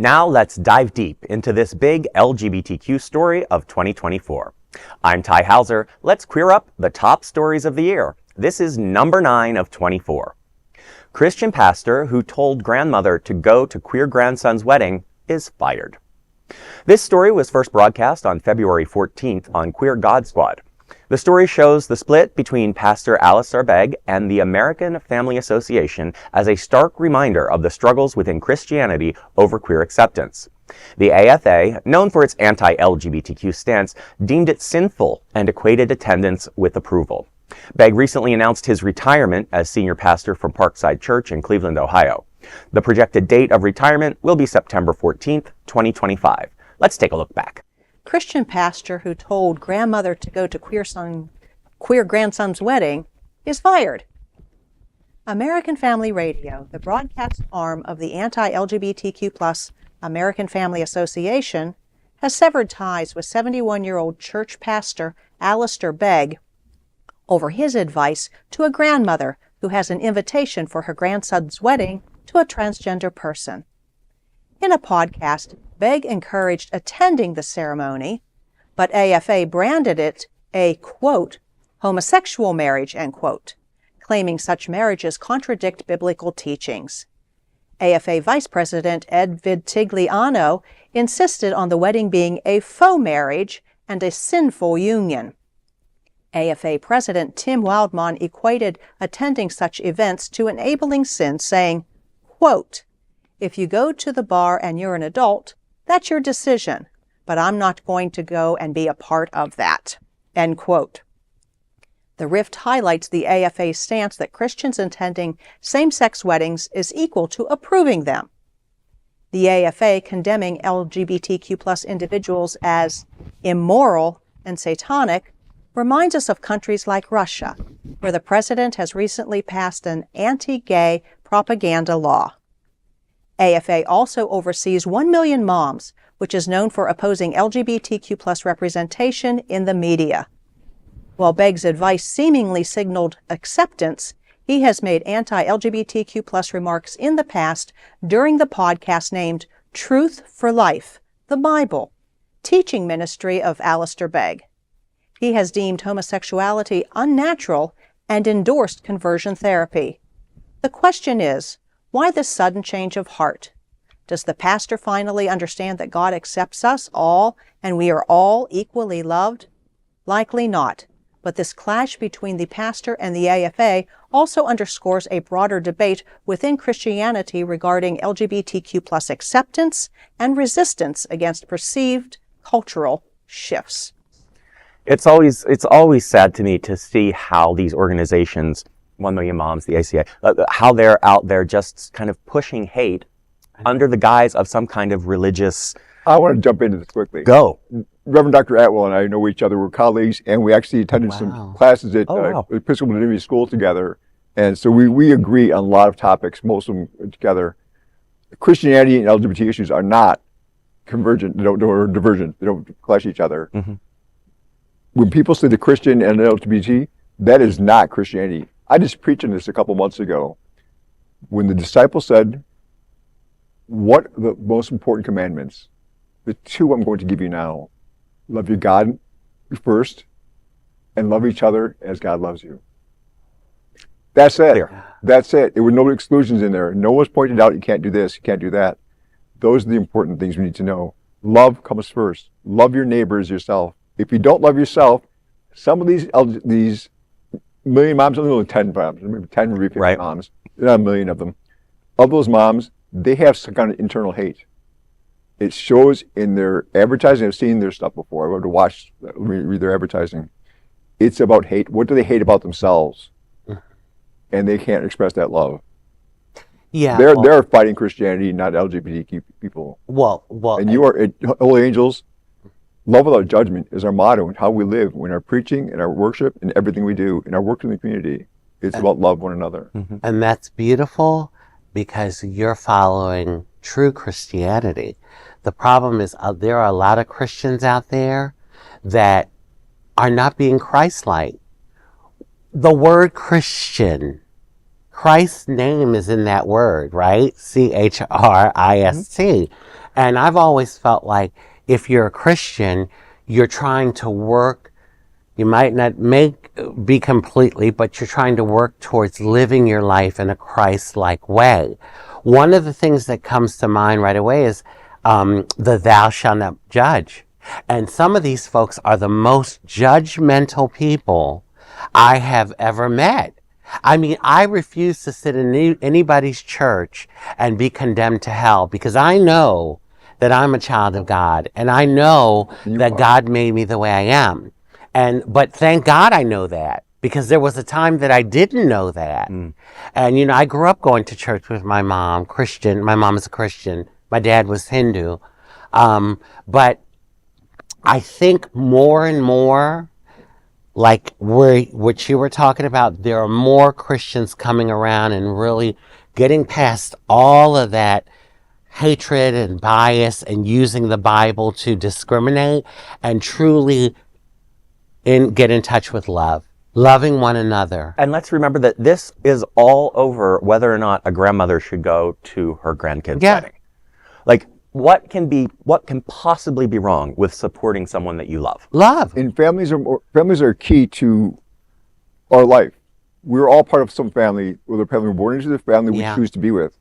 Now let's dive deep into this big LGBTQ story of 2024. I'm Ty Hauser. Let's queer up the top stories of the year. This is number 9 of 24. Christian pastor who told grandmother to go to queer grandson's wedding is fired. This story was first broadcast on February 14th on Queer God Squad. The story shows the split between Pastor Alistair Begg and the American Family Association as a stark reminder of the struggles within Christianity over queer acceptance. The AFA, known for its anti-LGBTQ stance, deemed it sinful and equated attendance with approval. Begg recently announced his retirement as senior pastor from Parkside Church in Cleveland, Ohio. The projected date of retirement will be September 14th, 2025. Let's take a look back. Christian pastor who told grandmother to go to queer grandson's wedding is fired. American Family Radio, the broadcast arm of the anti-LGBTQ+ American Family Association, has severed ties with 71-year-old church pastor Alistair Begg over his advice to a grandmother who has an invitation for her grandson's wedding to a transgender person. In a podcast, Begg encouraged attending the ceremony, but AFA branded it a, quote, homosexual marriage, end quote, claiming such marriages contradict biblical teachings. AFA Vice President Ed Vitigliano insisted on the wedding being a faux marriage and a sinful union. AFA President Tim Wildmon equated attending such events to enabling sin, saying, quote, if you go to the bar and you're an adult, that's your decision, but I'm not going to go and be a part of that, end quote. The rift highlights the AFA's stance that Christians attending same-sex weddings is equal to approving them. The AFA condemning LGBTQ+ individuals as immoral and satanic reminds us of countries like Russia, where the president has recently passed an anti-gay propaganda law. AFA also oversees 1 Million Moms, which is known for opposing LGBTQ+ representation in the media. While Begg's advice seemingly signaled acceptance, he has made anti-LGBTQ+ remarks in the past during the podcast named Truth for Life, the Bible, teaching ministry of Alistair Begg. He has deemed homosexuality unnatural and endorsed conversion therapy. The question is, why this sudden change of heart? Does the pastor finally understand that God accepts us all and we are all equally loved? Likely not, but this clash between the pastor and the AFA also underscores a broader debate within Christianity regarding LGBTQ+ acceptance and resistance against perceived cultural shifts. It's always sad to me to see how these organizations, 1 Million Moms, the ACA, how they're out there just kind of pushing hate under the guise of some kind of religious... I want to jump into this quickly. Go. Reverend Dr. Atwell and I know each other. We're colleagues, and we actually attended some classes at Episcopal Divinity School together. And so we agree on a lot of topics, most of them together. Christianity and LGBT issues are not convergent, or divergent. They don't clash each other. Mm-hmm. When people say the Christian and the LGBT, that is not Christianity. I just preached on this a couple months ago. When the disciples said, what are the most important commandments? The 2 I'm going to give you now. Love your God first, and love each other as God loves you. That's it. Clear. That's it. There were no exclusions in there. No one's pointed out you can't do this, you can't do that. Those are the important things we need to know. Love comes first. Love your neighbor as yourself. If you don't love yourself, some of these million moms, only 10 moms, maybe 10 or 50 right. moms, there are a million of them. Of those moms, they have some kind of internal hate. It shows in their advertising. I've seen their stuff before. I would watch, read their advertising. It's about hate. What do they hate about themselves? And they can't express that love. Yeah, they're fighting Christianity, not LGBTQ people. Well, and you are, Holy Angels, love without judgment is our motto and how we live in our preaching, in our worship, and everything we do, in our work in the community. It's about love one another. Mm-hmm. And that's beautiful because you're following true Christianity. The problem is there are a lot of Christians out there that are not being Christ-like. The word Christian Christ's name is in that word, right? Christ. And I've always felt like if you're a Christian, you're trying to work. You might not be completely, but you're trying to work towards living your life in a Christ-like way. One of the things that comes to mind right away is the thou shalt not judge. And some of these folks are the most judgmental people I have ever met. I mean, I refuse to sit in anybody's church and be condemned to hell, because I know that I'm a child of God, and I know that God made me the way I am. But thank God I know that, because there was a time that I didn't know that. And, you know, I grew up going to church with my mom, Christian. My mom is a Christian. My dad was Hindu. But I think more and more, like what you were talking about, there are more Christians coming around and really getting past all of that hatred and bias and using the Bible to discriminate, and truly get in touch with love, loving one another. And let's remember that this is all over whether or not a grandmother should go to her grandkid's wedding. Like, what can possibly be wrong with supporting someone that you love? Love. And families are key to our life. We're all part of some family, whether family we're born into, the family we choose to be with.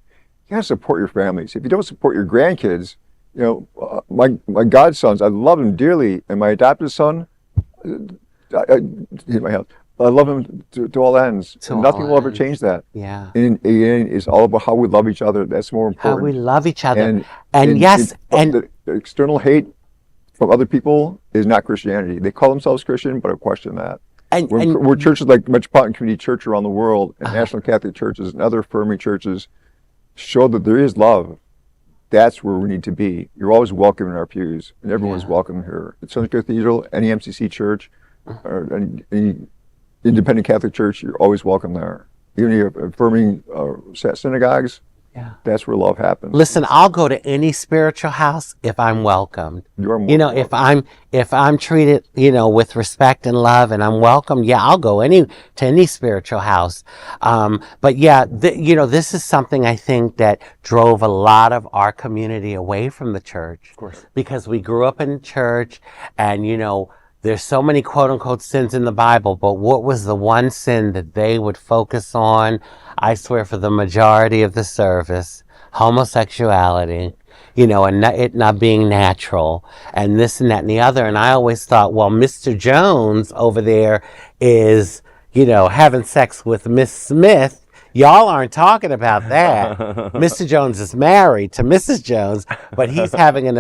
You gotta support your families. If you don't support your grandkids, you know, my godsons, I love them dearly, and my adopted son, I love him to all ends. Nothing will ever change that. Yeah. And it's all about how we love each other. That's more important. How we love each other. And the external hate from other people is not Christianity. They call themselves Christian, but I question that. We're churches like Metropolitan Community Church around the world, and National Catholic churches and other affirming churches show that there is love. That's where we need to be. You're always welcome in our pews, and everyone's welcome here. At Southern Cathedral, any MCC church, or any independent Catholic church, you're always welcome there. Even if you're affirming synagogues, that's where love happens. Listen, I'll go to any spiritual house if I'm welcomed. You're more welcome. if I'm treated, you know, with respect and love, and I'm welcome, I'll go to any spiritual house. But this is something I think that drove a lot of our community away from the church. Of course. Because we grew up in church, and, you know, there's so many quote unquote sins in the Bible, but what was the one sin that they would focus on? I swear, for the majority of the service: homosexuality, you know, and it not being natural, and this and that and the other. And I always thought, well, Mr. Jones over there is, you know, having sex with Miss Smith. Y'all aren't talking about that. Mr. Jones is married to Mrs. Jones, but he's having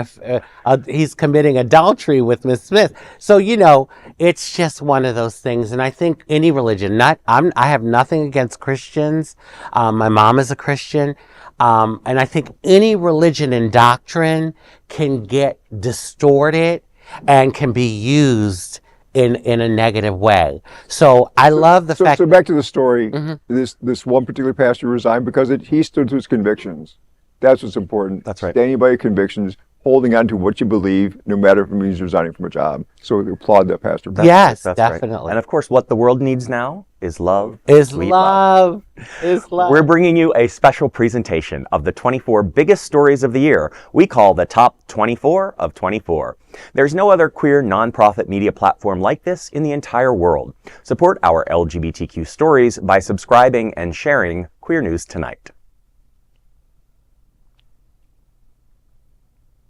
he's committing adultery with Miss Smith. So, you know, it's just one of those things. And I think any religion, I have nothing against Christians. My mom is a Christian. And I think any religion and doctrine can get distorted and can be used in a negative way. So I love the fact. So back to the story. This one particular pastor resigned because he stood to his convictions. That's what's important. That's right. Standing by your convictions, holding on to what you believe, no matter if it means resigning from a job. So we applaud that pastor. Yes, definitely. Right. And of course, what the world needs now is love. Love. We're bringing you a special presentation of the 24 biggest stories of the year we call the Top 24 of 24. There's no other queer nonprofit media platform like this in the entire world. Support our LGBTQ stories by subscribing and sharing Queer News Tonight.